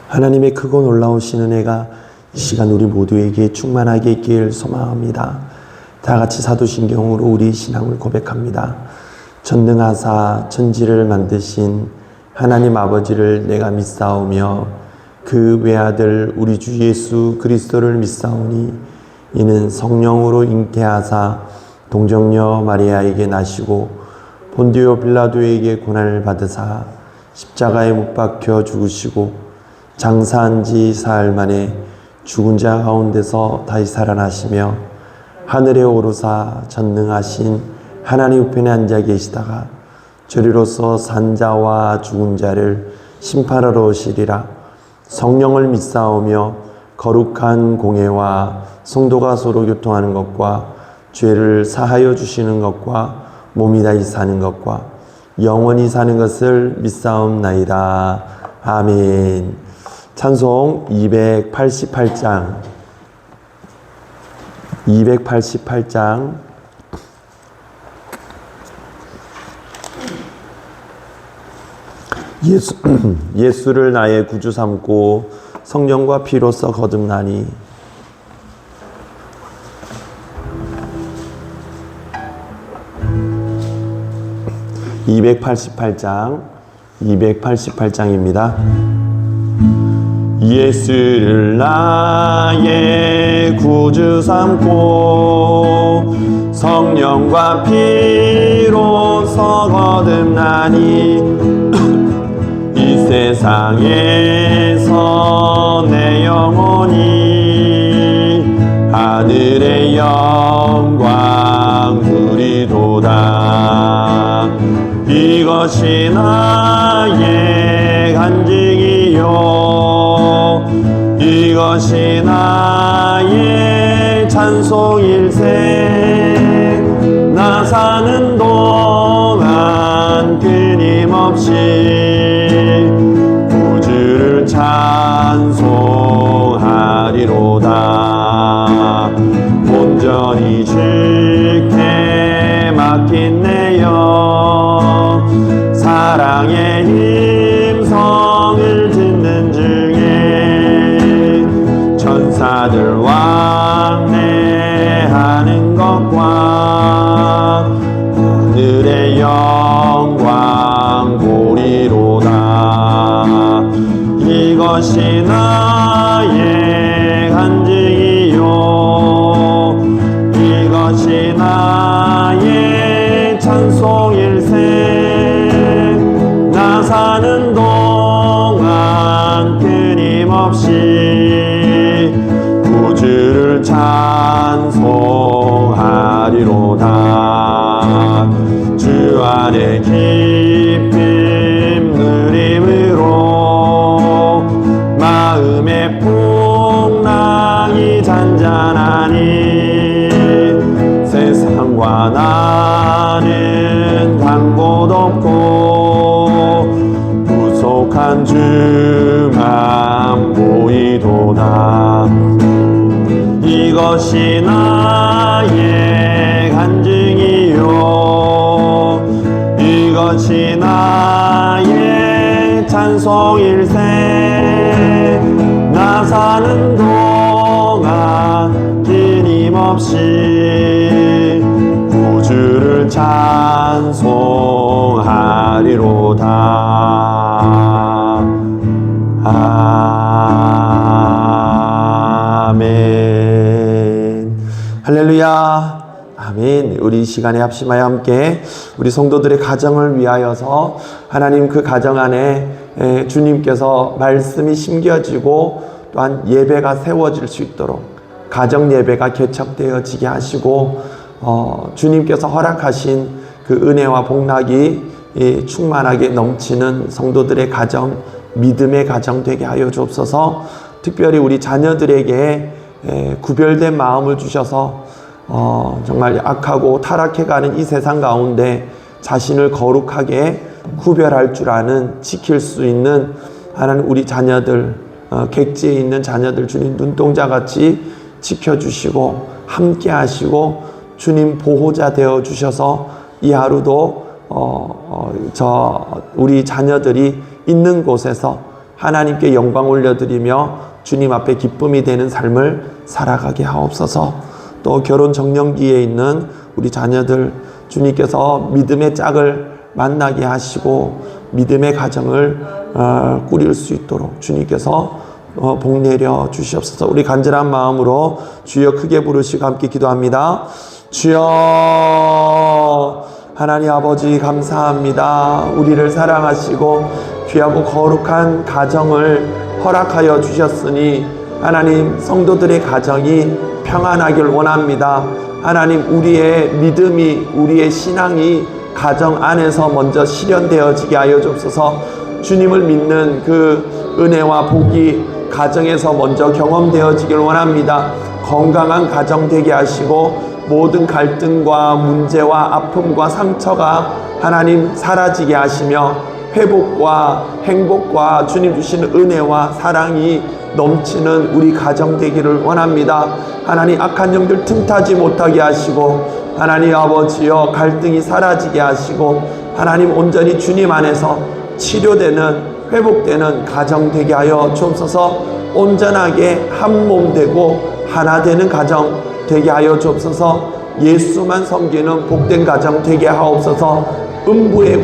하나님의 크고 놀라우신 은혜가 이 시간 우리 모두에게 충만하게 있길 소망합니다. 다 같이 사도신경으로 우리 신앙을 고백합니다. 전능하사 천지를 만드신 하나님 아버지를 내가 믿사오며 그 외아들 우리 주 예수 그리스도를 믿사오니 이는 성령으로 잉태하사 동정녀 마리아에게 나시고 본디오 빌라도에게 고난을 받으사 십자가에 못 박혀 죽으시고 장사한 지 사흘 만에 죽은 자 가운데서 다시 살아나시며 하늘에 오르사 전능하신 하나님 우편에 앉아 계시다가 저리로서 산 자와 죽은 자를 심판하러 오시리라. 성령을 믿사오며 거룩한 공회와 성도가 서로 교통하는 것과 죄를 사하여 주시는 것과 몸이 다시 사는 것과 영원히 사는 것을 믿사옵나이다. 아멘. 찬송 288장 예수를 나의 구주 삼고 성령과 피로써 거듭나니. (288장입니다) 예수를 나의 구주 삼고 성령과 피로써 거듭나니 이 세상에서 내 영혼이 하늘의 영광 누리도다. 이것이 나의 간증이요 이것이 나의 찬송일생. 나 사는 동안 끊임없이 구주를 찬송하리로다. 온전히 주께 맡긴 내 영 사랑의 음성을 듣는 중에 천사들 왕래하는 것과 하늘의 영광 보리로다. 이것이 나의 간증이요 이것이 나의 찬송일생. 나 사는 동안 끊임없이 구주를 찬송하리로다. 주 안에 기쁨 누림으로 마음의 풍랑이 잔잔하니 세상과 나는 간 곳 없고 구속한 주만 보이도다. 이것이 나의 간증이요 이것이 나의 찬송일생. 나 사는 동안 끊임없이 구주를 찬송하리로다. 아멘. 할렐루야. 아멘. 우리 이 시간에 합심하여 함께 우리 성도들의 가정을 위하여서 하나님 그 가정 안에 주님께서 말씀이 심겨지고 또한 예배가 세워질 수 있도록 가정 예배가 개척되어지게 하시고 주님께서 허락하신 그 은혜와 복락이 충만하게 넘치는 성도들의 가정, 믿음의 가정 되게 하여 주옵소서. 특별히 우리 자녀들에게 구별된 마음을 주셔서 정말 악하고 타락해가는 이 세상 가운데 자신을 거룩하게 구별할 줄 아는, 지킬 수 있는 하나님 우리 자녀들 객지에 있는 자녀들 주님 눈동자같이 지켜주시고 함께 하시고 주님 보호자 되어 주셔서 이 하루도 우리 자녀들이 있는 곳에서 하나님께 영광 올려드리며 주님 앞에 기쁨이 되는 삶을 살아가게 하옵소서. 또 결혼 정년기에 있는 우리 자녀들 주님께서 믿음의 짝을 만나게 하시고 믿음의 가정을 꾸릴 수 있도록 주님께서 복 내려 주시옵소서. 우리 간절한 마음으로 주여 크게 부르시고 함께 기도합니다. 주여 하나님 아버지 감사합니다. 우리를 사랑하시고 귀하고 거룩한 가정을 허락하여 주셨으니 하나님 성도들의 가정이 평안하길 원합니다. 하나님 우리의 믿음이 우리의 신앙이 가정 안에서 먼저 실현되어지게 하여 주옵소서. 주님을 믿는 그 은혜와 복이 가정에서 먼저 경험되어지길 원합니다. 건강한 가정 되게 하시고 모든 갈등과 문제와 아픔과 상처가 하나님 사라지게 하시며 회복과 행복과 주님 주시는 은혜와 사랑이 넘치는 우리 가정 되기를 원합니다. 하나님 악한 영들 틈타지 못하게 하시고 하나님 아버지여 갈등이 사라지게 하시고 하나님 온전히 주님 안에서 치료되는 회복되는 가정 되게 하여 주옵소서. 온전하게 한 몸 되고 하나 되는 가정 되게 하여 주옵소서. 예수만 섬기는 복된 가정 되게 하옵소서. 음부의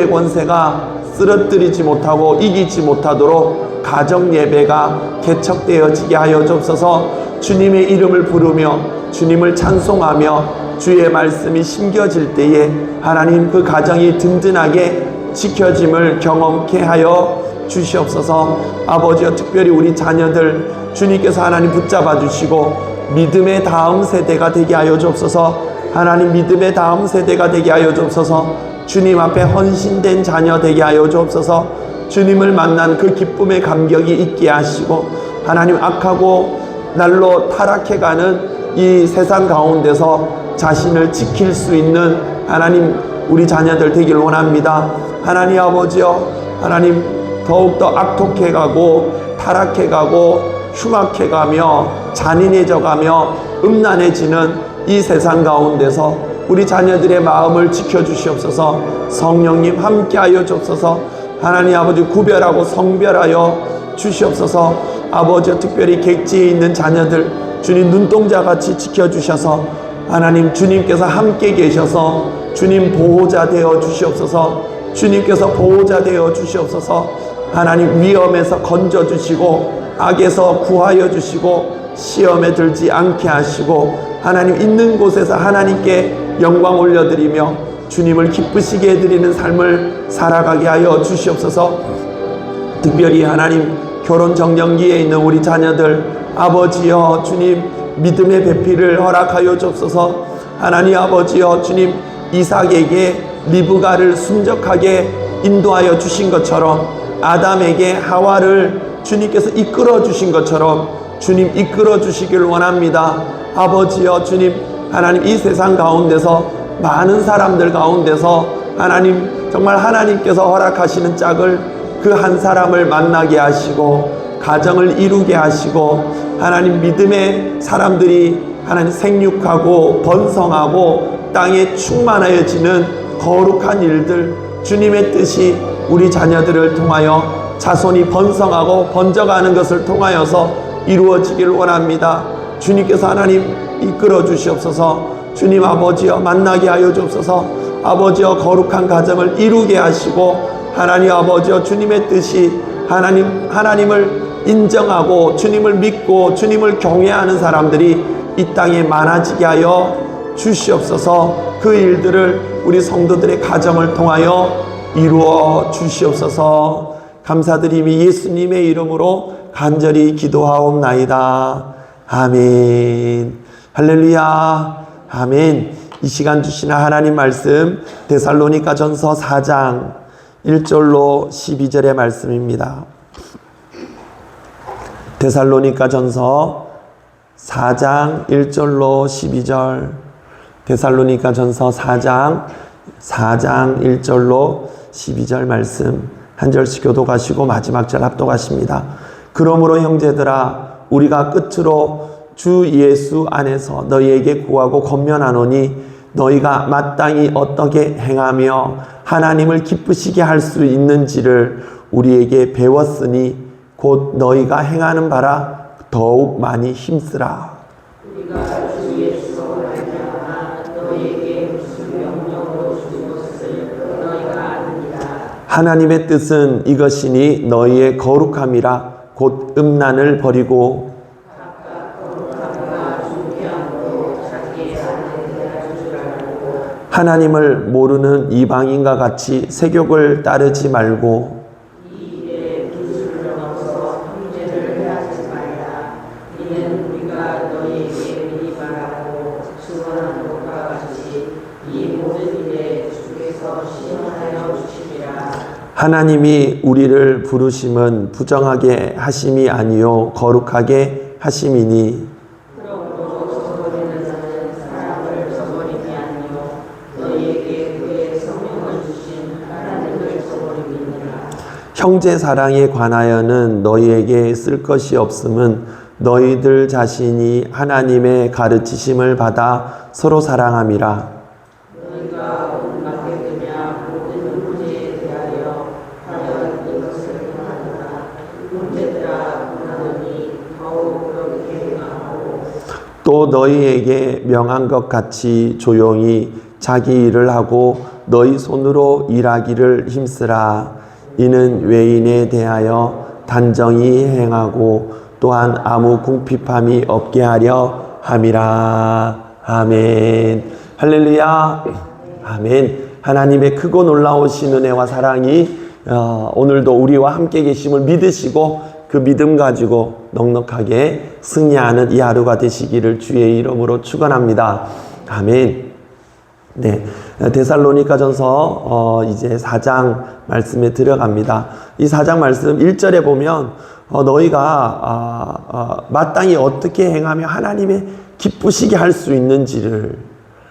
권세가 쓰러뜨리지 못하고 이기지 못하도록 가정 예배가 개척되어지게 하여 주옵소서. 주님의 이름을 부르며 주님을 찬송하며 주의 말씀이 심겨질 때에 하나님 그 가정이 든든하게 지켜짐을 경험케 하여 주시옵소서. 아버지여 특별히 우리 자녀들 주님께서 하나님 붙잡아 주시고 믿음의 다음 세대가 되게 하여 주옵소서. 하나님 믿음의 다음 세대가 되게 하여 주옵소서. 주님 앞에 헌신된 자녀 되게 하여 주옵소서. 주님을 만난 그 기쁨의 감격이 있게 하시고 하나님 악하고 날로 타락해가는 이 세상 가운데서 자신을 지킬 수 있는 하나님 우리 자녀들 되기를 원합니다. 하나님 아버지여 하나님 더욱더 악독해가고 타락해가고 흉악해가며 잔인해져가며 음란해지는 이 세상 가운데서 우리 자녀들의 마음을 지켜주시옵소서. 성령님 함께하여 주옵소서. 하나님 아버지 구별하고 성별하여 주시옵소서. 아버지 특별히 객지에 있는 자녀들 주님 눈동자같이 지켜주셔서 하나님 주님께서 함께 계셔서 주님 보호자 되어 주시옵소서. 주님께서 보호자 되어 주시옵소서. 하나님 위험에서 건져주시고 악에서 구하여 주시고 시험에 들지 않게 하시고 하나님 있는 곳에서 하나님께 영광 올려드리며 주님을 기쁘시게 해드리는 삶을 살아가게 하여 주시옵소서. 특별히 하나님 결혼 정년기에 있는 우리 자녀들 아버지여 주님 믿음의 배필을 허락하여 주옵소서. 하나님 아버지여 주님 이삭에게 리브가를 순적하게 인도하여 주신 것처럼 아담에게 하와를 주님께서 이끌어 주신 것처럼 주님 이끌어 주시기를 원합니다. 아버지여 주님 하나님 이 세상 가운데서 많은 사람들 가운데서 하나님 정말 하나님께서 허락하시는 짝을 그 한 사람을 만나게 하시고 가정을 이루게 하시고 하나님 믿음의 사람들이 하나님 생육하고 번성하고 땅에 충만하여지는 거룩한 일들 주님의 뜻이 우리 자녀들을 통하여 자손이 번성하고 번져가는 것을 통하여서 이루어지기를 원합니다. 주님께서 하나님 이끌어 주시옵소서. 주님 아버지여 만나게 하여 주옵소서. 아버지여 거룩한 가정을 이루게 하시고 하나님 아버지여 주님의 뜻이 하나님을 인정하고 주님을 믿고 주님을 경외하는 사람들이 이 땅에 많아지게 하여 주시옵소서. 그 일들을 우리 성도들의 가정을 통하여 이루어 주시옵소서. 감사드리며 예수님의 이름으로 간절히 기도하옵나이다. 아멘. 할렐루야. 아멘. 이 시간 주시는 하나님 말씀 데살로니가 전서 4장 1절로 12절의 말씀입니다. 데살로니가 전서 4장 1절로 12절. 데살로니가 전서 4장 1절로 12절 말씀 한 절씩 교독하시고 마지막 절 합독하십니다. 그러므로 형제들아 우리가 끝으로 주 예수 안에서 너희에게 구하고 권면하노니 너희가 마땅히 어떻게 행하며 하나님을 기쁘시게 할 수 있는지를 우리에게 배웠으니 곧 너희가 행하는 바라 더욱 많이 힘쓰라. 우리가 주 예수로 말미암아 너희에게 무슨 명령으로 준 것을 너희가 아느니라. 하나님의 뜻은 이것이니 너희의 거룩함이라 곧 음란을 버리고 하나님을 모르는 이방인과 같이 세욕을 따르지 말고 이 일에 기술을 넘어서 형제를 해하지 말라. 이는 우리가 너희에게 미리 말하고 증언한 것과 같이 이 모든 일에 주께서 시원하여 주시리라. 하나님이 우리를 부르심은 부정하게 하심이 아니요 거룩하게 하심이니 그러므로 저버리는 자는 사람을 저버림이 아니요 너희에게 그의 성령을 주신 하나님을 저버림이니라. 형제 사랑에 관하여는 너희에게 쓸 것이 없음은 너희들 자신이 하나님의 가르치심을 받아 서로 사랑함이라. 너희가 온 맡겨두냐 모든 문제에 대하여 하여 이것을 행하노라. 형제들아 원하노니 더욱 그렇게 행하고 또 너희에게 명한 것 같이 조용히 자기 일을 하고 너희 손으로 일하기를 힘쓰라. 이는 외인에 대하여 단정히 행하고 또한 아무 궁핍함이 없게 하려 함이라. 아멘. 할렐루야. 아멘. 하나님의 크고 놀라우신 은혜와 사랑이 오늘도 우리와 함께 계심을 믿으시고 그 믿음 가지고 넉넉하게 승리하는 이 하루가 되시기를 주의 이름으로 축원합니다. 아멘. 네, 데살로니가전서 이제 4장 말씀에 들어갑니다. 이 4장 말씀 1절에 보면 너희가 마땅히 어떻게 행하며 하나님의 기쁘시게 할 수 있는지를,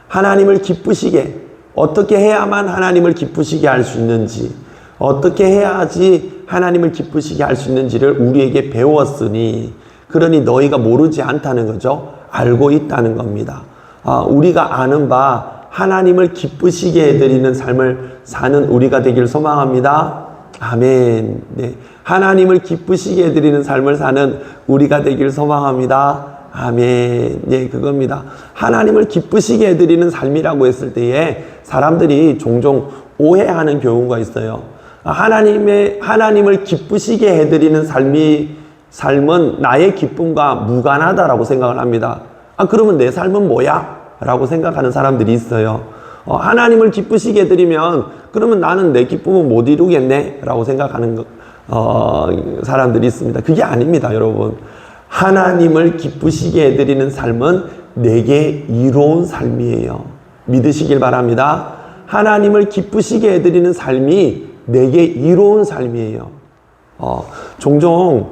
하나님을 기쁘시게 어떻게 해야만 하나님을 기쁘시게 할 수 있는지, 어떻게 해야지 하나님을 기쁘시게 할 수 있는지를 우리에게 배웠으니, 그러니 너희가 모르지 않다는 거죠. 알고 있다는 겁니다. 우리가 아는 바 하나님을 기쁘시게 해드리는 삶을 사는 우리가 되길 소망합니다. 아멘. 네. 하나님을 기쁘시게 해드리는 삶을 사는 우리가 되길 소망합니다. 아멘. 네, 그겁니다. 하나님을 기쁘시게 해드리는 삶이라고 했을 때에 사람들이 종종 오해하는 경우가 있어요. 하나님을 기쁘시게 해드리는 삶은 나의 기쁨과 무관하다라고 생각을 합니다. 그러면 내 삶은 뭐야? 라고 생각하는 사람들이 있어요. 하나님을 기쁘시게 해드리면 그러면 나는 내 기쁨은 못 이루겠네? 라고 생각하는 사람들이 있습니다. 그게 아닙니다, 여러분. 하나님을 기쁘시게 해드리는 삶은 내게 이로운 삶이에요. 믿으시길 바랍니다. 하나님을 기쁘시게 해드리는 삶이 내게 이로운 삶이에요. 종종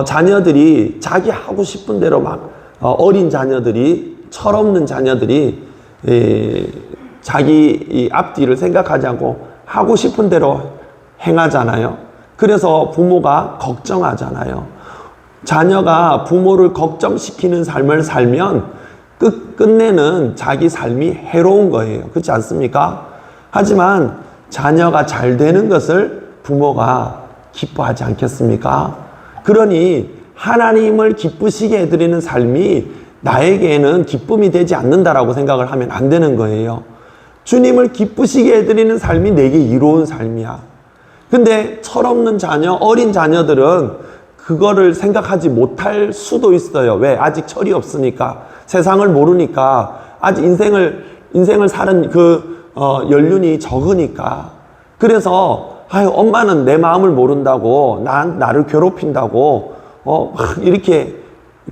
자녀들이 자기 하고 싶은 대로 막 어린 자녀들이, 철없는 자녀들이 자기 앞뒤를 생각하지 않고 하고 싶은 대로 행하잖아요. 그래서 부모가 걱정하잖아요. 자녀가 부모를 걱정시키는 삶을 살면 끝내는 자기 삶이 해로운 거예요. 그렇지 않습니까? 하지만 자녀가 잘 되는 것을 부모가 기뻐하지 않겠습니까? 그러니 하나님을 기쁘시게 해드리는 삶이 나에게는 기쁨이 되지 않는다라고 생각을 하면 안 되는 거예요. 주님을 기쁘시게 해드리는 삶이 내게 이로운 삶이야. 근데 철없는 자녀, 어린 자녀들은 그거를 생각하지 못할 수도 있어요. 왜? 아직 철이 없으니까. 세상을 모르니까. 아직 인생을 사는 연륜이 적으니까. 그래서, 엄마는 내 마음을 모른다고, 나를 괴롭힌다고, 이렇게,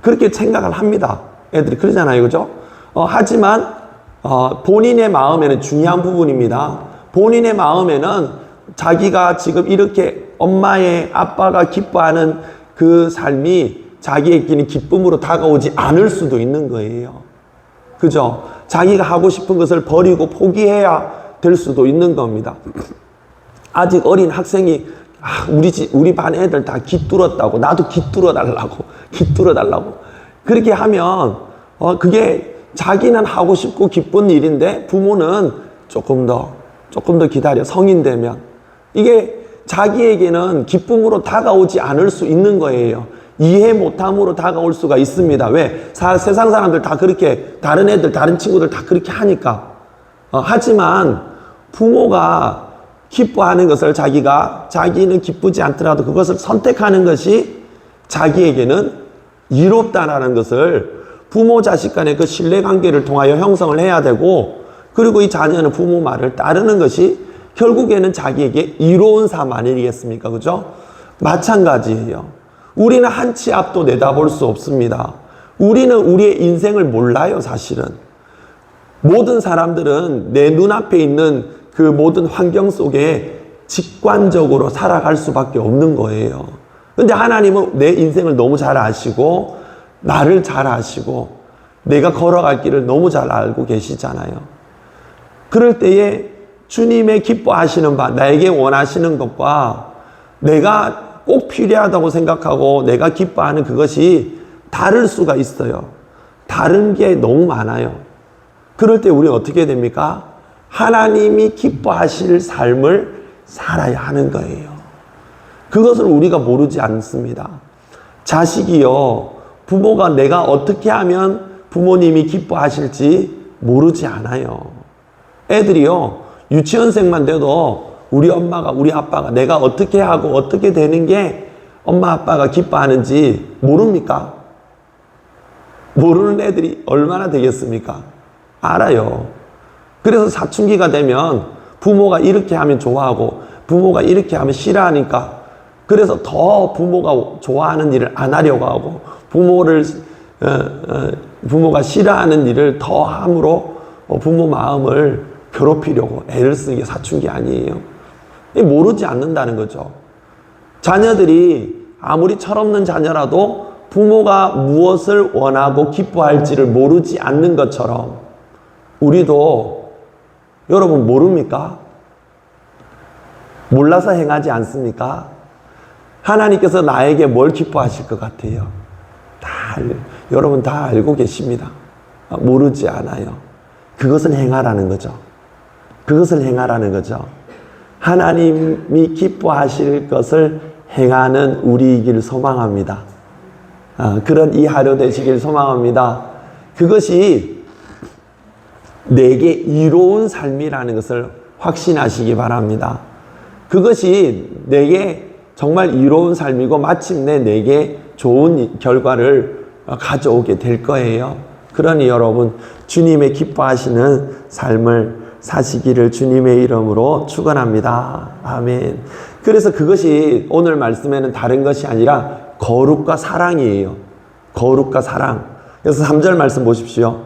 그렇게 생각을 합니다. 애들이 그러잖아요. 그죠? 하지만, 본인의 마음에는 중요한 부분입니다. 본인의 마음에는 자기가 지금 이렇게 아빠가 기뻐하는 그 삶이 자기에게는 기쁨으로 다가오지 않을 수도 있는 거예요. 그죠? 자기가 하고 싶은 것을 버리고 포기해야 될 수도 있는 겁니다. 아직 어린 학생이 우리 반 애들 다 귀 뚫었다고. 나도 귀 뚫어달라고. 귀 뚫어달라고. 그렇게 하면, 그게 자기는 하고 싶고 기쁜 일인데 부모는 조금 더 기다려. 성인 되면. 이게 자기에게는 기쁨으로 다가오지 않을 수 있는 거예요. 이해 못함으로 다가올 수가 있습니다. 왜? 세상 사람들 다 그렇게, 다른 애들, 다른 친구들 다 그렇게 하니까. 하지만 부모가 기뻐하는 것을 자기는 기쁘지 않더라도 그것을 선택하는 것이 자기에게는 이롭다라는 것을 부모 자식 간의 그 신뢰관계를 통하여 형성을 해야 되고, 그리고 이 자녀는 부모 말을 따르는 것이 결국에는 자기에게 이로운 삶 아니겠습니까? 그죠? 마찬가지예요. 우리는 한 치 앞도 내다볼 수 없습니다. 우리는 우리의 인생을 몰라요, 사실은. 모든 사람들은 내 눈앞에 있는 그 모든 환경 속에 직관적으로 살아갈 수밖에 없는 거예요. 근데 하나님은 내 인생을 너무 잘 아시고, 나를 잘 아시고, 내가 걸어갈 길을 너무 잘 알고 계시잖아요. 그럴 때에 주님의 기뻐하시는 바, 나에게 원하시는 것과 내가 꼭 필요하다고 생각하고 내가 기뻐하는 그것이 다를 수가 있어요. 다른 게 너무 많아요. 그럴 때 우리는 어떻게 됩니까? 하나님이 기뻐하실 삶을 살아야 하는 거예요. 그것을 우리가 모르지 않습니다. 자식이요, 부모가 내가 어떻게 하면 부모님이 기뻐하실지 모르지 않아요. 애들이요, 유치원생만 돼도 우리 엄마가, 우리 아빠가 내가 어떻게 하고 어떻게 되는 게 엄마 아빠가 기뻐하는지 모릅니까? 모르는 애들이 얼마나 되겠습니까? 알아요. 그래서 사춘기가 되면 부모가 이렇게 하면 좋아하고 부모가 이렇게 하면 싫어하니까, 그래서 더 부모가 좋아하는 일을 안 하려고 하고 부모가 싫어하는 일을 더 함으로 부모 마음을 괴롭히려고 애를 쓰는 게 사춘기 아니에요. 모르지 않는다는 거죠. 자녀들이 아무리 철없는 자녀라도 부모가 무엇을 원하고 기뻐할지를 모르지 않는 것처럼 우리도, 여러분 모릅니까? 몰라서 행하지 않습니까? 하나님께서 나에게 뭘 기뻐하실 것 같아요? 여러분 다 알고 계십니다. 모르지 않아요. 그것을 행하라는 거죠. 그것을 행하라는 거죠. 하나님이 기뻐하실 것을 행하는 우리이길 소망합니다. 그런 이 하루 되시길 소망합니다. 그것이 내게 이로운 삶이라는 것을 확신하시기 바랍니다. 그것이 내게 정말 이로운 삶이고 마침내 내게 좋은 결과를 가져오게 될 거예요. 그러니 여러분, 주님의 기뻐하시는 삶을 사시기를 주님의 이름으로 축원합니다. 아멘. 그래서 그것이 오늘 말씀에는 다른 것이 아니라 거룩과 사랑이에요. 거룩과 사랑. 그래서 3절 말씀 보십시오.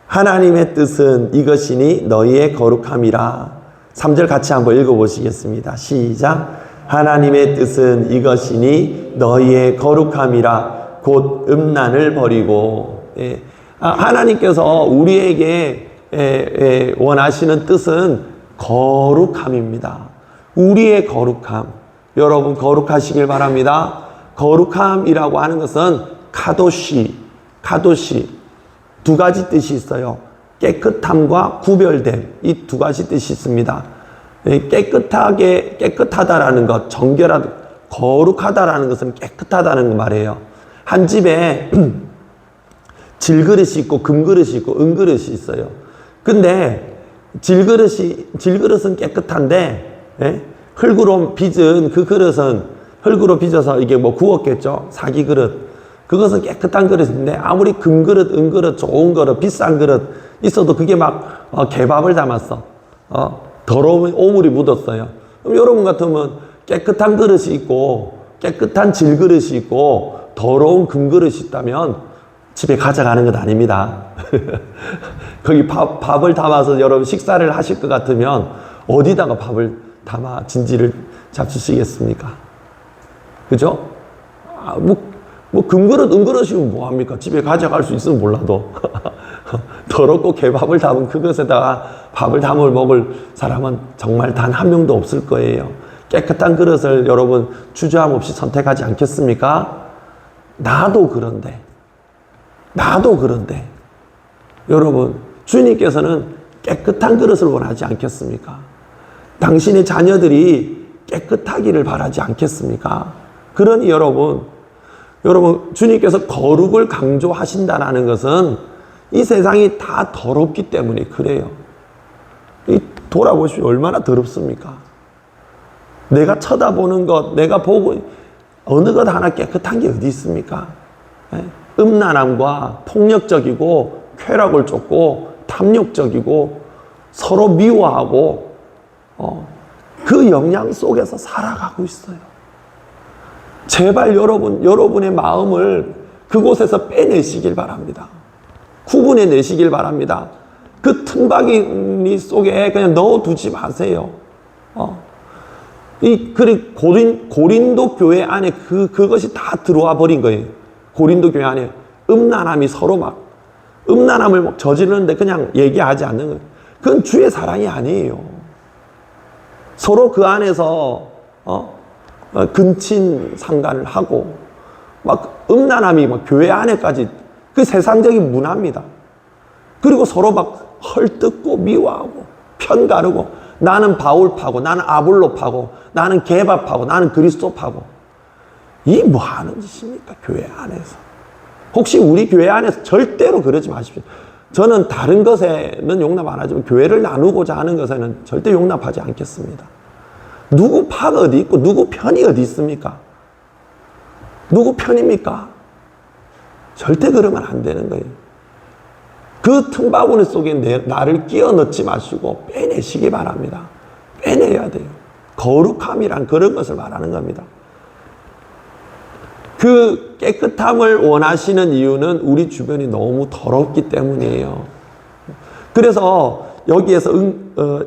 하나님의 뜻은 이것이니 너희의 거룩함이라. 3절 같이 한번 읽어보시겠습니다. 시작. 하나님의 뜻은 이것이니 너희의 거룩함이라. 곧 음란을 버리고. 하나님께서 우리에게 원하시는 뜻은 거룩함입니다. 우리의 거룩함. 여러분 거룩하시길 바랍니다. 거룩함이라고 하는 것은 카도시 두 가지 뜻이 있어요. 깨끗함과 구별됨, 이 두 가지 뜻이 있습니다. 깨끗하다라는 것, 정결하다, 거룩하다라는 것은 깨끗하다는 거 말이에요. 한 집에 질그릇이 있고 금그릇이 있고 은그릇이 있어요. 근데 질그릇은 깨끗한데 흙으로 빚은 그 그릇은 흙으로 빚어서 이게 뭐 구웠겠죠. 사기 그릇. 그것은 깨끗한 그릇인데 아무리 금그릇, 은그릇, 좋은 그릇, 비싼 그릇 있어도 그게 막 개밥을 담았어. 더러운 오물이 묻었어요. 그럼 여러분 같으면 깨끗한 그릇이 있고 깨끗한 질그릇이 있고 더러운 금그릇이 있다면 집에 가져가는 것 아닙니다. 거기 밥을 담아서 여러분 식사를 하실 것 같으면 어디다가 밥을 담아 진지를 잡수시겠습니까? 그죠? 뭐 금그릇, 은그릇이면 뭐합니까? 집에 가져갈 수 있으면 몰라도. 더럽고 개밥을 담은 그것에다가 밥을 담을 먹을 사람은 정말 단 한 명도 없을 거예요. 깨끗한 그릇을 여러분 주저함 없이 선택하지 않겠습니까? 나도 그런데 여러분 주님께서는 깨끗한 그릇을 원하지 않겠습니까? 당신의 자녀들이 깨끗하기를 바라지 않겠습니까? 그러니 여러분 주님께서 거룩을 강조하신다는 것은 이 세상이 다 더럽기 때문에 그래요. 돌아보십시오. 얼마나 더럽습니까? 내가 쳐다보는 것, 내가 보고 어느 것 하나 깨끗한 게 어디 있습니까? 음란함과 폭력적이고 쾌락을 쫓고 탐욕적이고 서로 미워하고 그 영향 속에서 살아가고 있어요. 제발 여러분의 마음을 그곳에서 빼내시길 바랍니다. 구분해내시길 바랍니다. 그 틈바구니 속에 그냥 넣어두지 마세요. 고린도 교회 안에 그것이 다 들어와 버린 거예요. 고린도 교회 안에 음란함이 서로 음란함을 저지르는데 그냥 얘기하지 않는 거예요. 그건 주의 사랑이 아니에요. 서로 그 안에서 근친 상간을 하고 음란함이 교회 안에까지 그 세상적인 문화입니다. 그리고 서로 헐뜯고 미워하고 편가르고 나는 바울파고 나는 아볼로파고 나는 게바파고 나는 그리스도파고 이 뭐 하는 짓입니까? 교회 안에서. 혹시 우리 교회 안에서 절대로 그러지 마십시오. 저는 다른 것에는 용납 안 하지만 교회를 나누고자 하는 것에는 절대 용납하지 않겠습니다. 누구 파가 어디 있고 누구 편이 어디 있습니까? 누구 편입니까? 절대 그러면 안 되는 거예요. 그 틈바구니 속에 나를 끼워 넣지 마시고 빼내시기 바랍니다. 빼내야 돼요. 거룩함이란 그런 것을 말하는 겁니다. 그 깨끗함을 원하시는 이유는 우리 주변이 너무 더럽기 때문이에요. 그래서 여기에서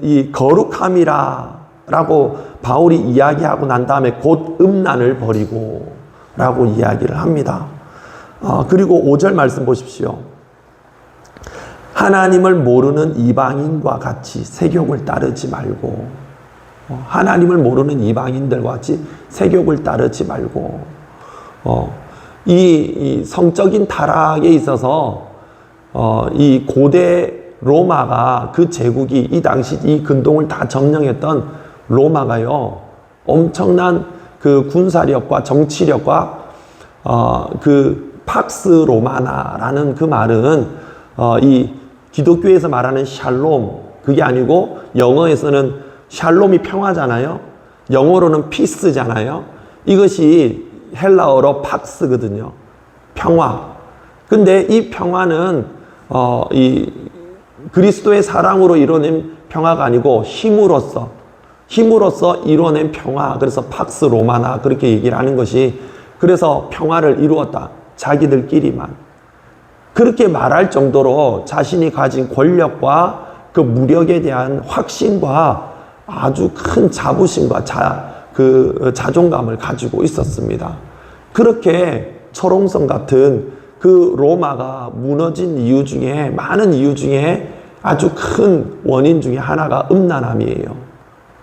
이 거룩함이라고 바울이 이야기하고 난 다음에 곧 음란을 버리고 라고 이야기를 합니다. 그리고 5절 말씀 보십시오. 하나님을 모르는 이방인과 같이 세욕을 따르지 말고 하나님을 모르는 이방인들과 같이 세욕을 따르지 말고 이 성적인 타락에 있어서 이 고대 로마가 그 제국이 이 당시 이 근동을 다 점령했던 로마가요 엄청난 그 군사력과 정치력과 그 팍스 로마나라는 그 말은 이 기독교에서 말하는 샬롬 그게 아니고 영어에서는 샬롬이 평화잖아요. 영어로는 피스잖아요. 이것이 헬라어로 팍스거든요. 평화. 근데 이 평화는 이 그리스도의 사랑으로 이뤄낸 평화가 아니고 힘으로써 이뤄낸 평화. 그래서 팍스 로마나 그렇게 얘기를 하는 것이 그래서 평화를 이루었다. 자기들끼리만. 그렇게 말할 정도로 자신이 가진 권력과 그 무력에 대한 확신과 아주 큰 자부심과 자존감을 가지고 있었습니다. 그렇게 초롱성 같은 그 로마가 무너진 이유 중에 많은 이유 중에 아주 큰 원인 중에 하나가 음란함이에요.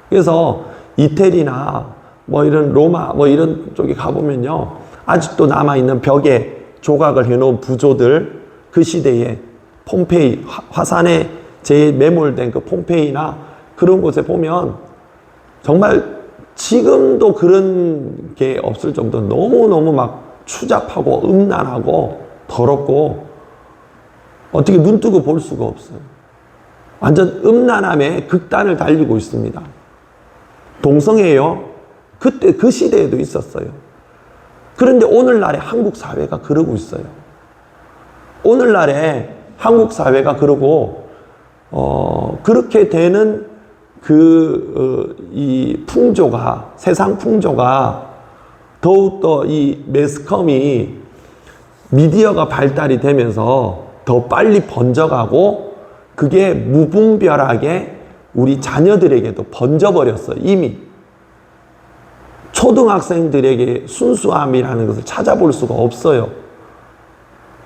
그래서 이태리나 이런 로마 이런 쪽에 가보면요 아직도 남아있는 벽에 조각을 해놓은 부조들 그 시대에 폼페이 화산에 재매몰된 그 폼페이나 그런 곳에 보면 정말 지금도 그런 게 없을 정도로 너무너무 추잡하고 음란하고 더럽고 어떻게 눈 뜨고 볼 수가 없어요. 완전 음란함의 극단을 달리고 있습니다. 동성애요. 그때 그 시대에도 있었어요. 그런데 오늘날의 한국 사회가 그러고 있어요. 오늘날의 한국 사회가 그러고 그렇게 되는 이 풍조가 세상 풍조가 더욱더 이 매스컴이 미디어가 발달이 되면서 더 빨리 번져가고 그게 무분별하게 우리 자녀들에게도 번져버렸어요. 이미 초등학생들에게 순수함이라는 것을 찾아볼 수가 없어요.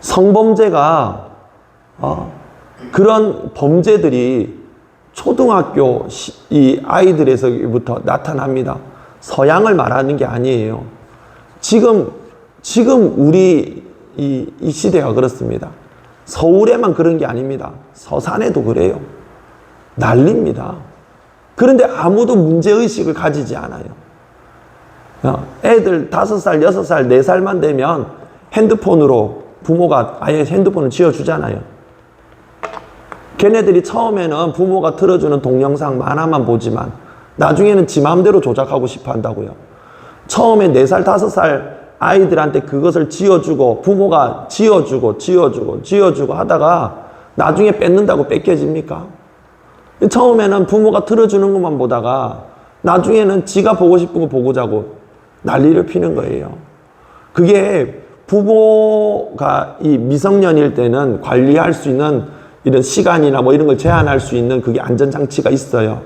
성범죄가 그런 범죄들이 초등학교 이 아이들에서부터 나타납니다. 서양을 말하는 게 아니에요. 지금 우리 이 시대가 그렇습니다. 서울에만 그런 게 아닙니다. 서산에도 그래요. 난립니다. 그런데 아무도 문제의식을 가지지 않아요. 애들 5살, 6살, 4살만 되면 핸드폰으로 부모가 아예 핸드폰을 쥐어주잖아요. 걔네들이 처음에는 부모가 틀어주는 동영상 만화만 보지만 나중에는 지 마음대로 조작하고 싶어 한다고요. 처음에 4살, 5살 아이들한테 그것을 지어주고 부모가 지어주고 하다가 나중에 뺏는다고 뺏겨집니까? 처음에는 부모가 틀어주는 것만 보다가 나중에는 지가 보고 싶은 거 보고 자고 난리를 피는 거예요. 그게 부모가 이 미성년일 때는 관리할 수 있는 이런 시간이나 뭐 이런 걸 제한할 수 있는 그게 안전장치가 있어요.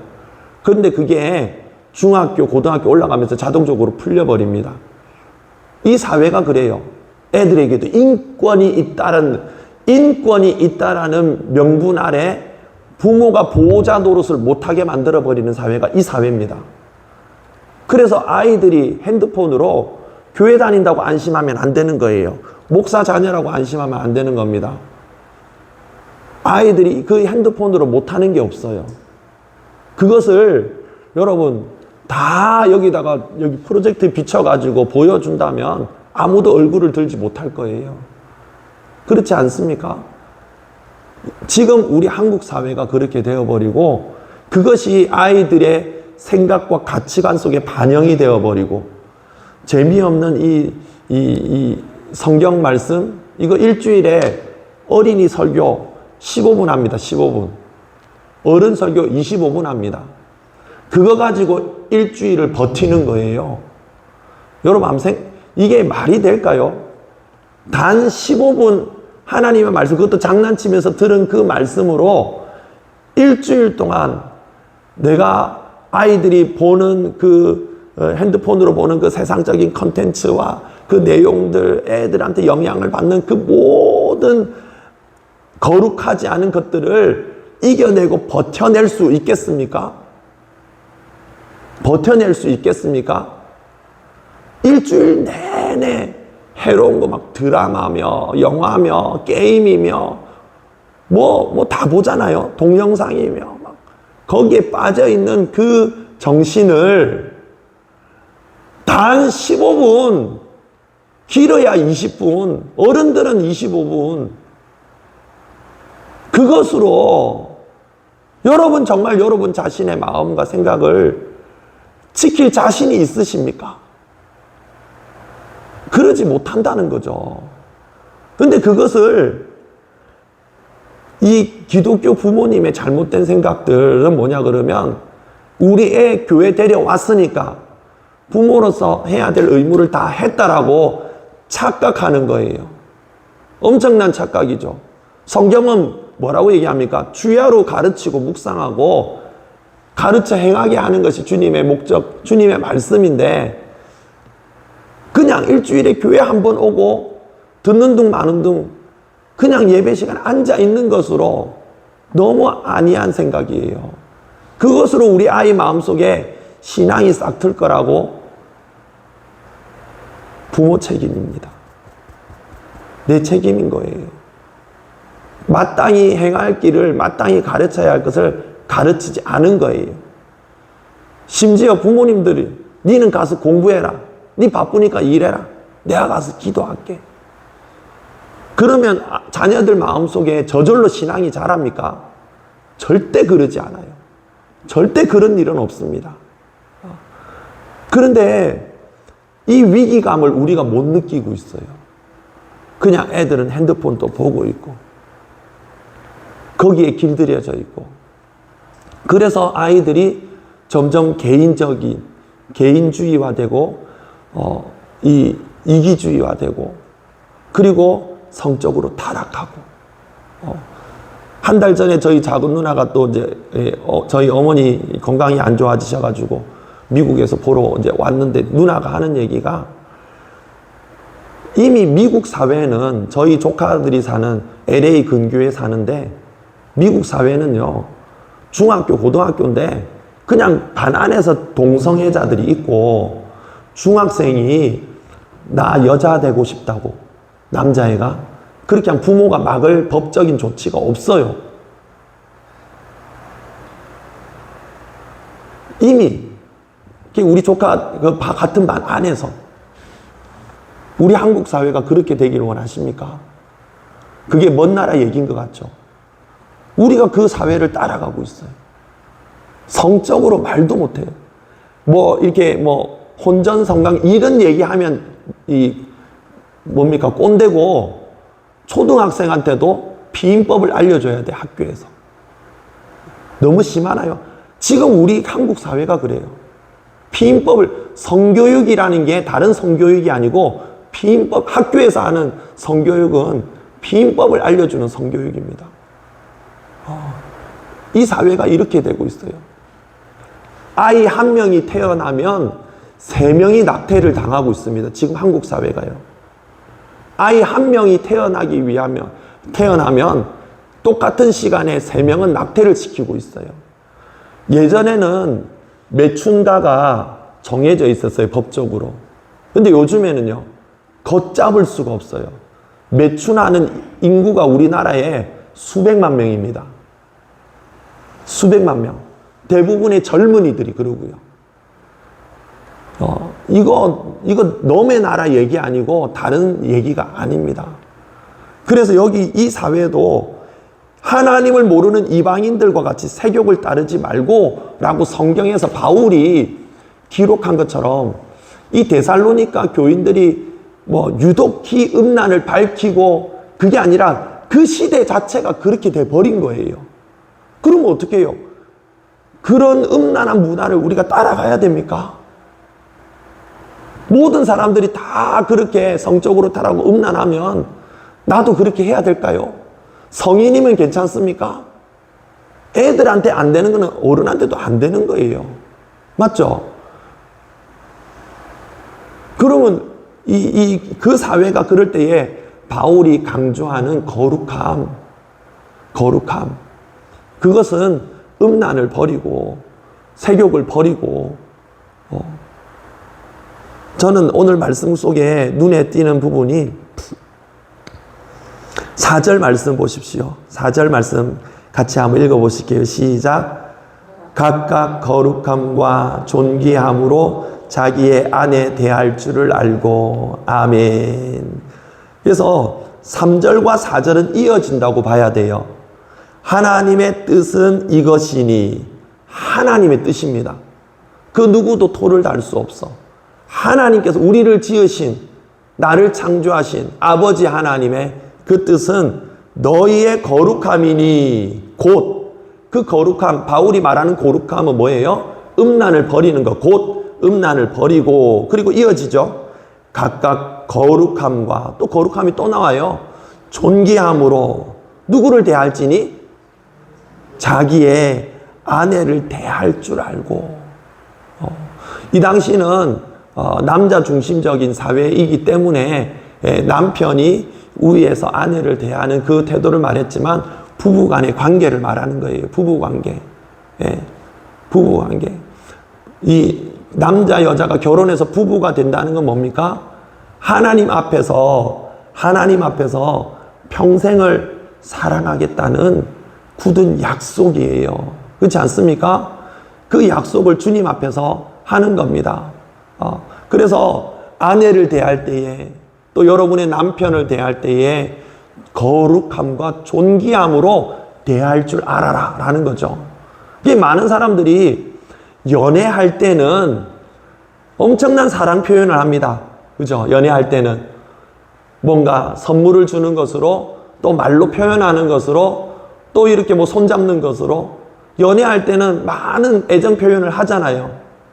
그런데 그게 중학교, 고등학교 올라가면서 자동적으로 풀려버립니다. 이 사회가 그래요. 애들에게도 인권이 있다라는 명분 아래 부모가 보호자 노릇을 못하게 만들어버리는 사회가 이 사회입니다. 그래서 아이들이 핸드폰으로 교회 다닌다고 안심하면 안 되는 거예요. 목사 자녀라고 안심하면 안 되는 겁니다. 아이들이 그 핸드폰으로 못하는 게 없어요. 그것을 여러분 다 여기다가 여기 프로젝트에 비춰가지고 보여준다면 아무도 얼굴을 들지 못할 거예요. 그렇지 않습니까? 지금 우리 한국 사회가 그렇게 되어버리고 그것이 아이들의 생각과 가치관 속에 반영이 되어버리고 재미없는 이 성경 말씀 이거 일주일에 어린이 설교 15분 합니다. 15분. 어른 설교 25분 합니다. 그거 가지고 일주일을 버티는 거예요. 여러분 이게 말이 될까요? 단 15분 하나님의 말씀 그것도 장난치면서 들은 그 말씀으로 일주일 동안 내가 아이들이 보는 그 핸드폰으로 보는 그 세상적인 컨텐츠와 그 내용들 애들한테 영향을 받는 그 모든 거룩하지 않은 것들을 이겨내고 버텨낼 수 있겠습니까? 버텨낼 수 있겠습니까? 일주일 내내 해로운 거 막 드라마며 영화며 게임이며 뭐 다 보잖아요. 동영상이며 막 거기에 빠져 있는 그 정신을 단 15분 길어야 20분 어른들은 25분 그것으로 여러분 정말 여러분 자신의 마음과 생각을 지킬 자신이 있으십니까? 그러지 못한다는 거죠. 근데 그것을 이 기독교 부모님의 잘못된 생각들은 뭐냐 그러면 우리 애 교회 데려왔으니까 부모로서 해야 될 의무를 다 했다라고 착각하는 거예요. 엄청난 착각이죠. 성경은 뭐라고 얘기합니까? 주야로 가르치고 묵상하고 가르쳐 행하게 하는 것이 주님의 목적, 주님의 말씀인데 그냥 일주일에 교회 한 번 오고 듣는 둥 마는 둥 그냥 예배 시간에 앉아 있는 것으로 너무 안이한 생각이에요. 그것으로 우리 아이 마음속에 신앙이 싹틀 거라고 부모 책임입니다. 내 책임인 거예요. 마땅히 행할 길을 마땅히 가르쳐야 할 것을 가르치지 않은 거예요. 심지어 부모님들이 니는 가서 공부해라. 니 바쁘니까 일해라. 내가 가서 기도할게. 그러면 자녀들 마음속에 저절로 신앙이 자랍니까? 절대 그러지 않아요. 절대 그런 일은 없습니다. 그런데 이 위기감을 우리가 못 느끼고 있어요. 그냥 애들은 핸드폰도 보고 있고 거기에 길들여져 있고 그래서 아이들이 점점 개인주의화되고 이 이기주의화되고 그리고 성적으로 타락하고 한 달 전에 저희 작은 누나가 또 이제 저희 어머니 건강이 안 좋아지셔가지고 미국에서 보러 이제 왔는데 누나가 하는 얘기가 이미 미국 사회는 저희 조카들이 사는 LA 근교에 사는데 미국 사회는요 중학교 고등학교인데 그냥 반 안에서 동성애자들이 있고 중학생이 나 여자 되고 싶다고 남자애가 그렇게 하면 부모가 막을 법적인 조치가 없어요. 이미 우리 조카 같은 반 안에서 우리 한국 사회가 그렇게 되기를 원하십니까? 그게 먼 나라 얘기인 것 같죠. 우리가 그 사회를 따라가고 있어요. 성적으로 말도 못해요. 이렇게 혼전성강 이런 얘기하면 뭡니까? 꼰대고 초등학생한테도 피임법을 알려줘야 돼, 학교에서. 너무 심하나요? 지금 우리 한국 사회가 그래요. 피임법을, 성교육이라는 게 다른 성교육이 아니고 피임법, 학교에서 하는 성교육은 피임법을 알려주는 성교육입니다. 이 사회가 이렇게 되고 있어요. 아이 한 명이 태어나면 3명이 낙태를 당하고 있습니다. 지금 한국 사회가요. 아이 한 명이 태어나면 똑같은 시간에 3명은 낙태를 시키고 있어요. 예전에는 매춘가가 정해져 있었어요, 법적으로. 근데 요즘에는요, 걷잡을 수가 없어요. 매춘하는 인구가 우리나라에 수백만 명입니다. 수백만 명. 대부분의 젊은이들이 그러고요. 이거 너의 나라 얘기 아니고 다른 얘기가 아닙니다. 그래서 여기 이 사회도 하나님을 모르는 이방인들과 같이 세욕을 따르지 말고 라고 성경에서 바울이 기록한 것처럼 이 데살로니가 교인들이 유독히 음란을 밝히고 그게 아니라 그 시대 자체가 그렇게 돼버린 거예요. 그러면 어떻게 해요? 그런 음란한 문화를 우리가 따라가야 됩니까? 모든 사람들이 다 그렇게 성적으로 타라고 음란하면 나도 그렇게 해야 될까요? 성인이면 괜찮습니까? 애들한테 안 되는 거는 어른한테도 안 되는 거예요. 맞죠? 그러면 그 사회가 그럴 때에 바울이 강조하는 거룩함. 그것은 음란을 버리고 세욕을 버리고 저는 오늘 말씀 속에 눈에 띄는 부분이 4절 말씀 보십시오. 4절 말씀 같이 한번 읽어보실게요. 시작. 각각 거룩함과 존귀함으로 자기의 아내 대할 줄을 알고. 아멘. 그래서 3절과 4절은 이어진다고 봐야 돼요. 하나님의 뜻은 이것이니. 하나님의 뜻입니다. 그 누구도 토를 달 수 없어. 하나님께서 우리를 지으신, 나를 창조하신 아버지 하나님의 그 뜻은 너희의 거룩함이니. 곧 그 거룩함, 바울이 말하는 거룩함은 뭐예요? 음란을 버리는 것. 곧 음란을 버리고, 그리고 이어지죠. 각각 거룩함과, 또 거룩함이 또 나와요. 존귀함으로 누구를 대할지니? 자기의 아내를 대할 줄 알고. 이 당시는 남자 중심적인 사회이기 때문에 남편이 우위에서 아내를 대하는 그 태도를 말했지만 부부 간의 관계를 말하는 거예요. 부부 관계. 부부 관계. 이 남자 여자가 결혼해서 부부가 된다는 건 뭡니까? 하나님 앞에서 평생을 사랑하겠다는 굳은 약속이에요. 그렇지 않습니까? 그 약속을 주님 앞에서 하는 겁니다. 그래서 아내를 대할 때에, 또 여러분의 남편을 대할 때에 거룩함과 존귀함으로 대할 줄 알아라 라는 거죠. 이게 많은 사람들이 연애할 때는 엄청난 사랑 표현을 합니다. 그죠? 연애할 때는 뭔가 선물을 주는 것으로, 또 말로 표현하는 것으로, 또 이렇게 손잡는 것으로 연애할 때는 많은 애정 표현을 하잖아요.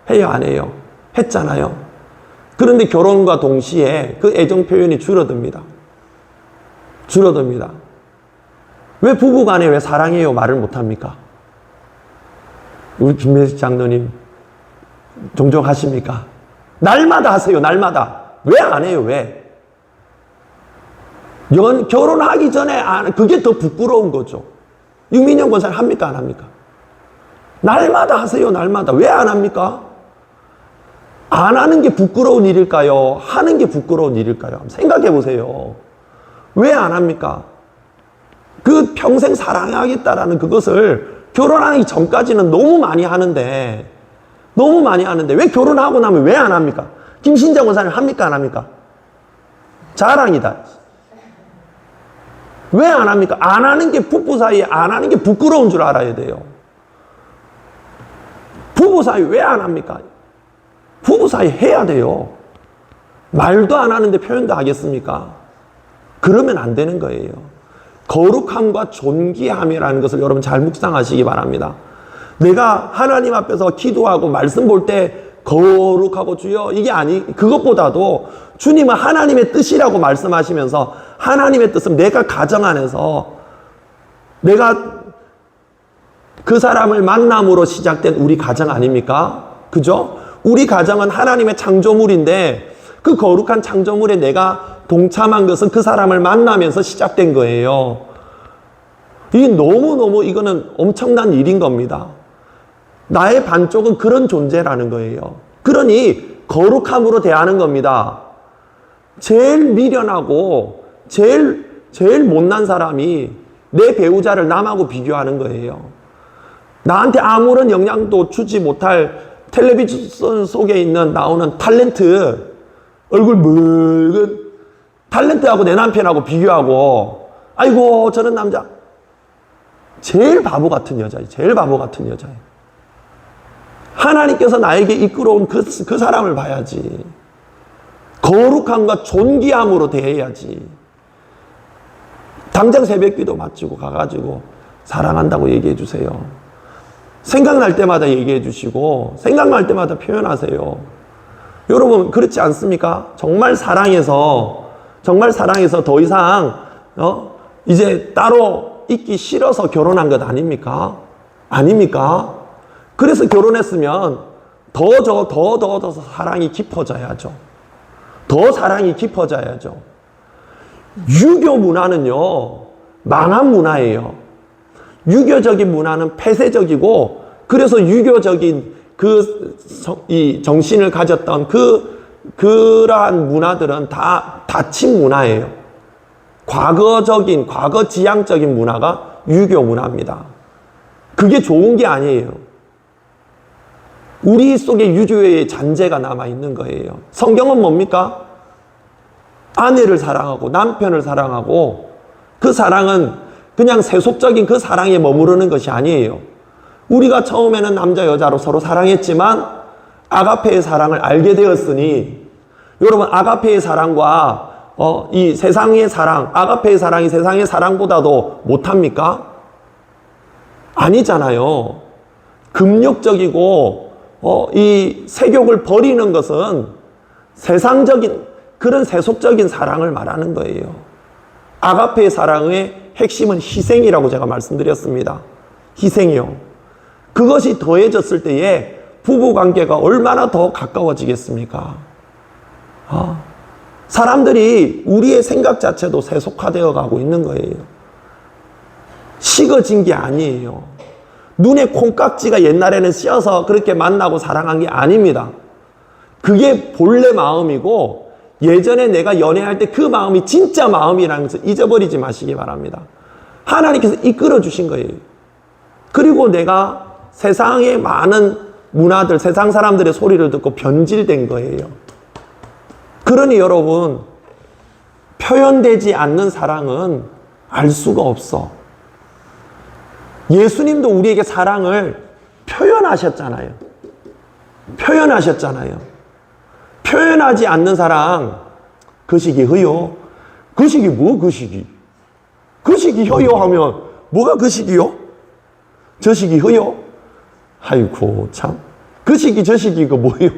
해요, 안 해요? 했잖아요. 그런데 결혼과 동시에 그 애정 표현이 줄어듭니다. 왜 부부간에 왜 사랑해요 말을 못합니까? 우리 김혜식 장로님 종종 하십니까? 날마다 하세요. 날마다. 왜 안 해요? 왜? 결혼하기 전에 그게 더 부끄러운 거죠. 윤민영 권사님 합니까? 안 합니까? 날마다 하세요, 날마다. 왜 안 합니까? 안 하는 게 부끄러운 일일까요? 하는 게 부끄러운 일일까요? 한번 생각해 보세요. 왜 안 합니까? 그 평생 사랑하겠다라는 그것을 결혼하기 전까지는 너무 많이 하는데 왜 결혼하고 나면 왜 안 합니까? 김신장 원사님 합니까, 안 합니까? 자랑이다. 왜 안 합니까? 안 하는 게 부부 사이에 안 하는 게 부끄러운 줄 알아야 돼요. 부부 사이 왜 안 합니까? 부부 사이 해야 돼요. 말도 안 하는데 표현도 하겠습니까? 그러면 안 되는 거예요. 거룩함과 존귀함이라는 것을 여러분 잘 묵상하시기 바랍니다. 내가 하나님 앞에서 기도하고 말씀 볼 때 거룩하고 주여 이게 그것보다도 주님은 하나님의 뜻이라고 말씀하시면서 하나님의 뜻은 내가 가정 안에서 내가 그 사람을 만남으로 시작된 우리 가정 아닙니까? 그죠? 우리 가정은 하나님의 창조물인데 그 거룩한 창조물에 내가 동참한 것은 그 사람을 만나면서 시작된 거예요. 이게 너무너무 이거는 엄청난 일인 겁니다. 나의 반쪽은 그런 존재라는 거예요. 그러니 거룩함으로 대하는 겁니다. 제일 미련하고 제일 못난 사람이 내 배우자를 남하고 비교하는 거예요. 나한테 아무런 영향도 주지 못할 텔레비전 속에 나오는 탤런트, 얼굴 묽은 탤런트하고 내 남편하고 비교하고, 아이고 저런 남자 제일 바보 같은 여자예요. 제일 바보 같은 여자예요. 하나님께서 나에게 이끌어온 그 사람을 봐야지. 거룩함과 존귀함으로 대해야지. 당장 새벽기도 마치고 가가지고 사랑한다고 얘기해 주세요. 생각날 때마다 얘기해 주시고 생각날 때마다 표현하세요. 여러분 그렇지 않습니까? 정말 사랑해서 더 이상 이제 따로 있기 싫어서 결혼한 것 아닙니까? 아닙니까? 그래서 결혼했으면 더 사랑이 깊어져야죠. 더 사랑이 깊어져야죠. 유교 문화는요, 망한 문화예요. 유교적인 문화는 폐쇄적이고, 그래서 유교적인 이 정신을 가졌던 그러한 문화들은 다 닫힌 문화예요. 과거 지향적인 문화가 유교 문화입니다. 그게 좋은 게 아니에요. 우리 속에 유교의 잔재가 남아있는 거예요. 성경은 뭡니까? 아내를 사랑하고 남편을 사랑하고 그 사랑은 그냥 세속적인 그 사랑에 머무르는 것이 아니에요. 우리가 처음에는 남자 여자로 서로 사랑했지만 아가페의 사랑을 알게 되었으니 여러분 아가페의 사랑과 이 세상의 사랑, 아가페의 사랑이 세상의 사랑보다도 못합니까? 아니잖아요. 금욕적이고 이 세욕을 버리는 것은 세상적인 그런 세속적인 사랑을 말하는 거예요. 아가페의 사랑의 핵심은 희생이라고 제가 말씀드렸습니다. 희생이요. 그것이 더해졌을 때에 부부관계가 얼마나 더 가까워지겠습니까? 사람들이 우리의 생각 자체도 세속화되어 가고 있는 거예요. 식어진 게 아니에요. 눈에 콩깍지가 옛날에는 씌어서 그렇게 만나고 사랑한 게 아닙니다. 그게 본래 마음이고 예전에 내가 연애할 때 그 마음이 진짜 마음이라는 것을 잊어버리지 마시기 바랍니다. 하나님께서 이끌어 주신 거예요. 그리고 내가 세상의 많은 문화들, 세상 사람들의 소리를 듣고 변질된 거예요. 그러니 여러분, 표현되지 않는 사랑은 알 수가 없어. 예수님도 우리에게 사랑을 표현하셨잖아요. 표현하지 않는 사랑, 거시기 허요. 거시기 뭐 거시기? 거시기 허요 하면 뭐가 거시기요? 저시기 허요? 아이고 참. 거시기 저시기가 뭐예요?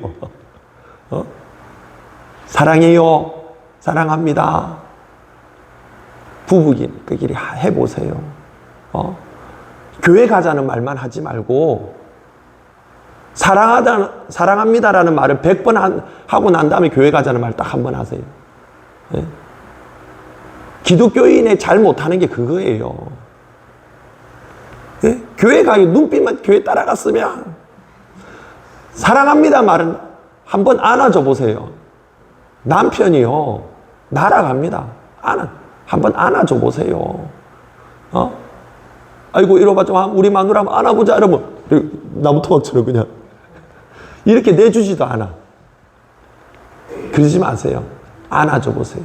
사랑해요. 사랑합니다. 부부끼리 해보세요. 교회 가자는 말만 하지 말고 사랑합니다라는 말을 100번 하고 난 다음에 교회 가자는 말 딱 한 번 하세요. 네? 기독교인의 잘 못하는 게 그거예요. 예? 교회 가기 눈빛만 교회 따라갔으면 사랑합니다 말은 한번 안아줘 보세요. 남편이요 날아갑니다. 한번 안아줘 보세요. 아이고 이러봐 좀 우리 마누라 한번 안아보자 이러면 나무토막처럼 그냥 이렇게 내주지도 않아. 그러지 마세요. 안아줘 보세요.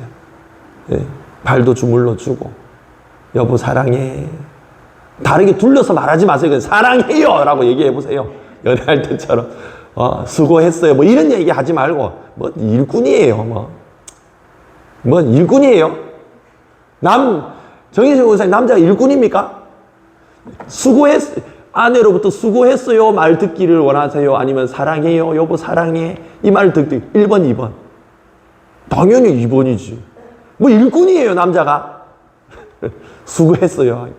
예. 발도 주물러 주고 여보 사랑해. 다르게 둘러서 말하지 마세요. 그냥 사랑해요 라고 얘기해 보세요. 연애할 때처럼 수고했어요 뭐 이런 얘기 하지 말고 뭐 일꾼이에요. 뭐 일꾼이에요. 정혜진 원사님 남자가 일꾼입니까? 아내로부터 수고했어요 말 듣기를 원하세요? 아니면 사랑해요 여보 사랑해 이 말 듣기 1번 2번 당연히 2번이지. 뭐 일꾼이에요 남자가. 수고했어요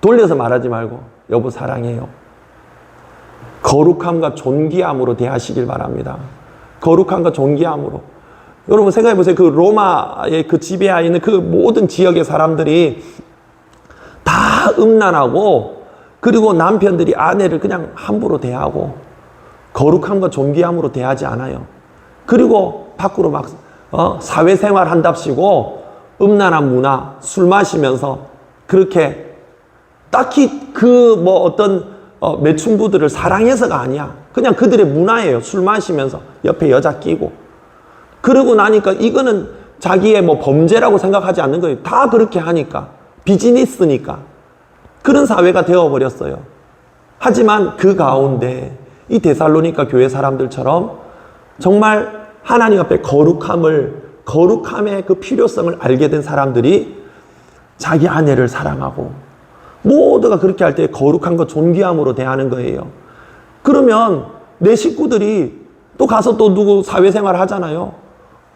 돌려서 말하지 말고 여보 사랑해요. 거룩함과 존귀함으로 대하시길 바랍니다. 거룩함과 존귀함으로. 여러분 생각해 보세요. 그 로마의 그 지배하에 있는 그 모든 지역의 사람들이 다 음란하고 그리고 남편들이 아내를 그냥 함부로 대하고 거룩함과 존귀함으로 대하지 않아요. 그리고 밖으로 막 사회생활 한답시고 음란한 문화, 술 마시면서 그렇게 딱히 그 뭐 어떤 매춘부들을 사랑해서가 아니야. 그냥 그들의 문화예요. 술 마시면서 옆에 여자 끼고. 그러고 나니까 이거는 자기의 뭐 범죄라고 생각하지 않는 거예요. 다 그렇게 하니까. 비즈니스니까. 그런 사회가 되어버렸어요. 하지만 그 가운데 이 데살로니가 교회 사람들처럼 정말 하나님 앞에 거룩함의 그 필요성을 알게 된 사람들이 자기 아내를 사랑하고 모두가 그렇게 할 때 거룩함과 존귀함으로 대하는 거예요. 그러면 내 식구들이 또 가서 또 누구 사회생활 하잖아요.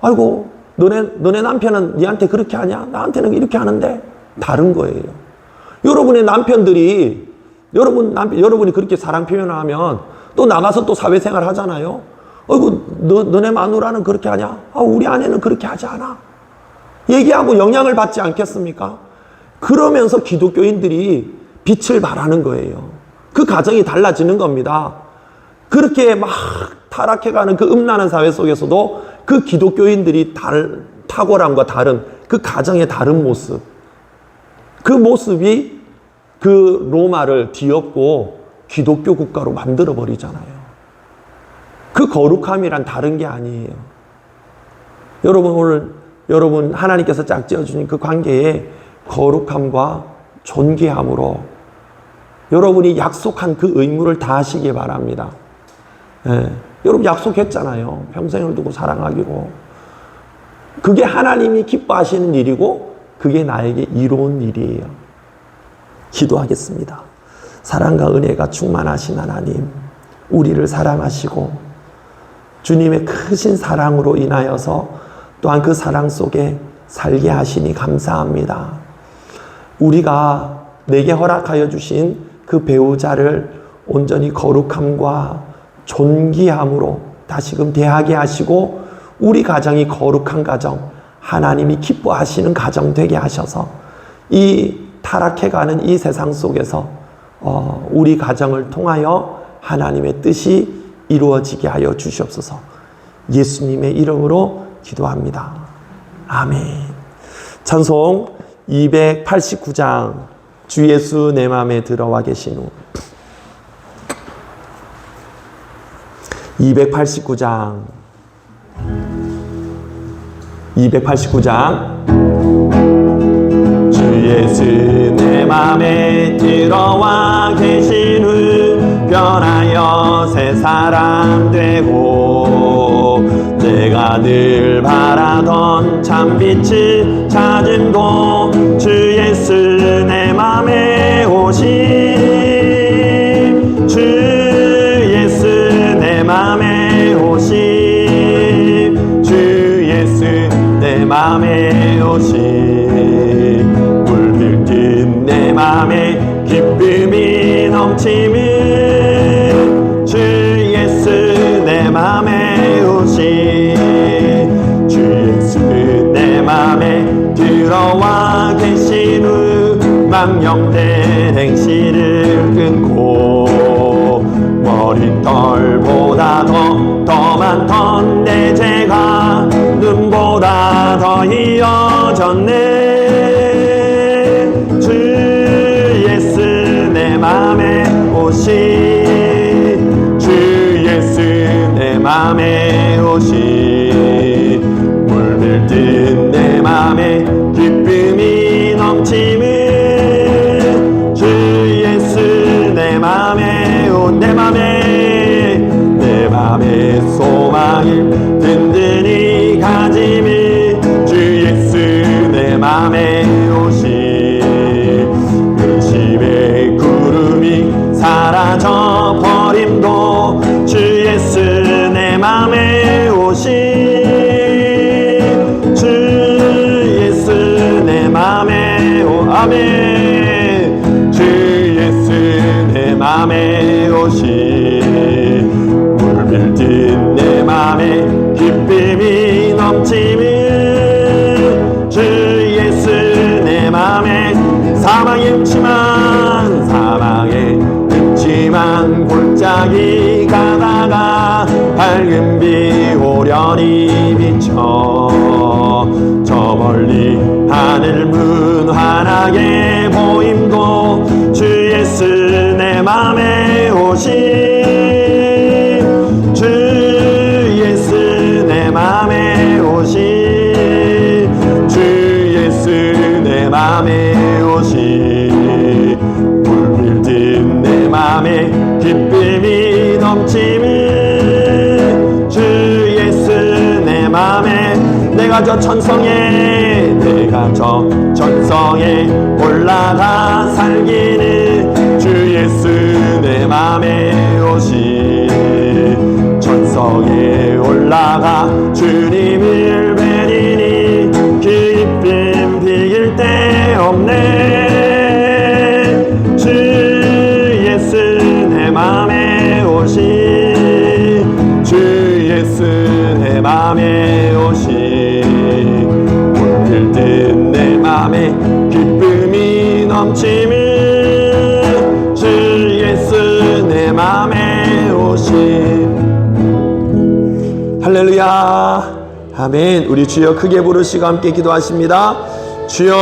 아이고 너네 남편은 니한테 그렇게 하냐? 나한테는 이렇게 하는데 다른 거예요. 여러분의 남편들이 여러분이 그렇게 사랑 표현을 하면 또 나가서 또 사회생활 하잖아요. 아이고 너네 마누라는 그렇게 하냐? 우리 아내는 그렇게 하지 않아. 얘기하고 영향을 받지 않겠습니까? 그러면서 기독교인들이 빛을 발하는 거예요. 그 가정이 달라지는 겁니다. 그렇게 막 타락해가는 그 음란한 사회 속에서도 그 기독교인들이 탁월함과 다른 그 가정의 다른 모습, 그 모습이 그 로마를 뒤엎고 기독교 국가로 만들어 버리잖아요. 그 거룩함이란 다른 게 아니에요. 여러분 하나님께서 짝지어 주신 그 관계에 거룩함과 존귀함으로 여러분이 약속한 그 의무를 다하시기 바랍니다. 예, 여러분 약속했잖아요. 평생을 두고 사랑하기로. 그게 하나님이 기뻐하시는 일이고 그게 나에게 이로운 일이에요. 기도하겠습니다. 사랑과 은혜가 충만하신 하나님, 우리를 사랑하시고 주님의 크신 사랑으로 인하여서 또한 그 사랑 속에 살게 하시니 감사합니다. 우리가 내게 허락하여 주신 그 배우자를 온전히 거룩함과 존귀함으로 다시금 대하게 하시고 우리 가정이 거룩한 가정, 하나님이 기뻐하시는 가정 되게 하셔서 이 타락해가는 이 세상 속에서 우리 가정을 통하여 하나님의 뜻이 이루어지게 하여 주시옵소서. 예수님의 이름으로 기도합니다. 아멘. 찬송 289장 주 예수 내 맘에 들어와 계신 후 289장 주 예수 내 맘에 들어와 계신 후 변하여 새 사람 되고 내가 늘 바라던 참빛을 찾은 곳 주 예수 내 맘에 오심 주 예수 내 맘에 오심 주 예수 내 맘에 오심 물들뜬 내 맘에 기쁨이 넘치는 주 예수 내 맘에 오심 주 예수 내 맘에 들어와 계신 후 망령된 행실을 끊고 머리털보다 더 많던 내 죄가 눈보다 더 이어졌네. 주 예수 내 맘에 오시, 주 예수 내 맘에 오시, 물들듯 내 맘에 기쁨이 넘치는 주 예수 내 맘에 내 맘에 소망을 든든히 가짐이 주 예수 내 맘에 오시, 근심의 구름이 사라져 버림도 주 예수 내 맘에 오시, 주 예수 내 맘에 아멘. 주 예수 내 맘에 오시, 물들듯 내 맘에 기쁨이 넘치는 주 예수 내 맘에 사망의 음침한 골짜기 가다가 밝은 빛 오련히 비쳐 저 멀리 하늘 문환하게 보임도 주 예수 내 맘에 오시, 주 예수 내 맘에 오시, 주 예수 내 맘에 오시, 물들듯 내 맘에 기쁨이 넘치는 주 예수 내 맘에 내가 저 천성에 올라가 살기는 주 예수 내 맘에 오시, 천성에 올라가 주님을 뵈리니 기쁨 비길 데 없네. 주 예수 내 맘에 오시, 주 예수 내 맘에 오시, 물들듯 내 맘에 기쁨이 넘치는 주 예수 내 맘에 오시. 할렐루야 아멘. 우리 주여 크게 부르시고 함께 기도하십니다. 주여